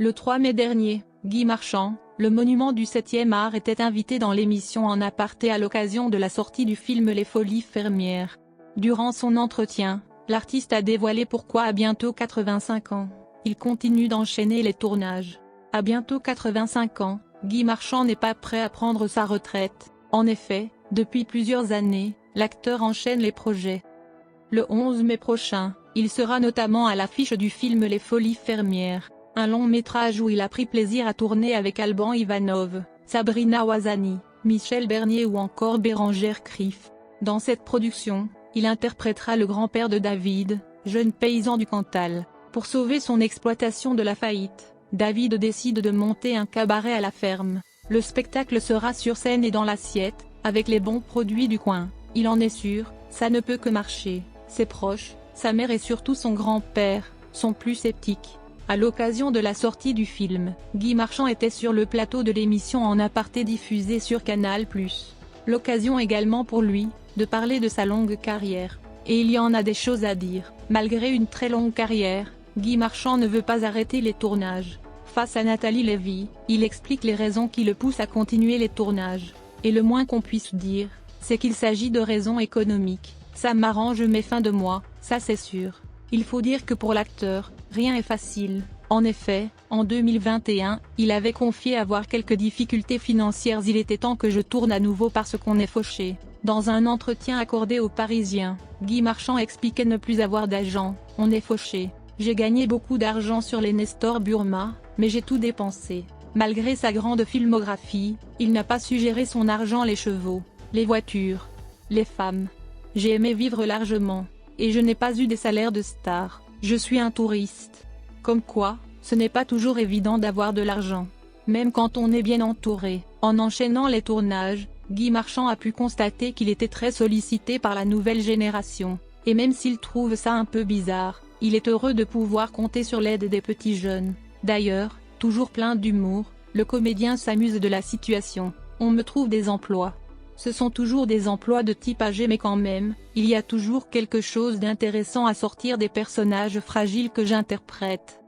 Le 3 mai dernier, Guy Marchand, le monument du 7e art, était invité dans l'émission En aparté à l'occasion de la sortie du film Les Folies Fermières. Durant son entretien, l'artiste a dévoilé pourquoi à bientôt 85 ans, il continue d'enchaîner les tournages. À bientôt 85 ans, Guy Marchand n'est pas prêt à prendre sa retraite. En effet, depuis plusieurs années, l'acteur enchaîne les projets. Le 11 mai prochain, il sera notamment à l'affiche du film Les Folies Fermières, un long métrage où il a pris plaisir à tourner avec Alban Ivanov, Sabrina Ouazani, Michel Bernier ou encore Bérangère Krief. Dans cette production, il interprétera le grand-père de David, jeune paysan du Cantal. Pour sauver son exploitation de la faillite, David décide de monter un cabaret à la ferme. Le spectacle sera sur scène et dans l'assiette, avec les bons produits du coin. Il en est sûr, ça ne peut que marcher. Ses proches, sa mère et surtout son grand-père, sont plus sceptiques. À l'occasion de la sortie du film, Guy Marchand était sur le plateau de l'émission En aparté diffusée sur Canal+. L'occasion également pour lui, de parler de sa longue carrière. Et il y en a des choses à dire. Malgré une très longue carrière, Guy Marchand ne veut pas arrêter les tournages. Face à Nathalie Lévy, il explique les raisons qui le poussent à continuer les tournages. Et le moins qu'on puisse dire, c'est qu'il s'agit de raisons économiques. Ça m'arrange mes fins de mois, ça c'est sûr. Il faut dire que pour l'acteur, rien est facile. En effet, en 2021, il avait confié avoir quelques difficultés financières. Il était temps que je tourne à nouveau parce qu'on est fauché. Dans un entretien accordé aux Parisiens, Guy Marchand expliquait ne plus avoir d'agent. On est fauché. J'ai gagné beaucoup d'argent sur les Nestor Burma, mais j'ai tout dépensé. Malgré sa grande filmographie, il n'a pas su gérer son argent, les chevaux, les voitures, les femmes. J'ai aimé vivre largement, et je n'ai pas eu des salaires de star. Je suis un touriste. Comme quoi, ce n'est pas toujours évident d'avoir de l'argent, même quand on est bien entouré. En enchaînant les tournages, Guy Marchand a pu constater qu'il était très sollicité par la nouvelle génération, et même s'il trouve ça un peu bizarre, il est heureux de pouvoir compter sur l'aide des petits jeunes. D'ailleurs, toujours plein d'humour, le comédien s'amuse de la situation. On me trouve des emplois. Ce sont toujours des emplois de type âgé, mais quand même, il y a toujours quelque chose d'intéressant à sortir des personnages fragiles que j'interprète.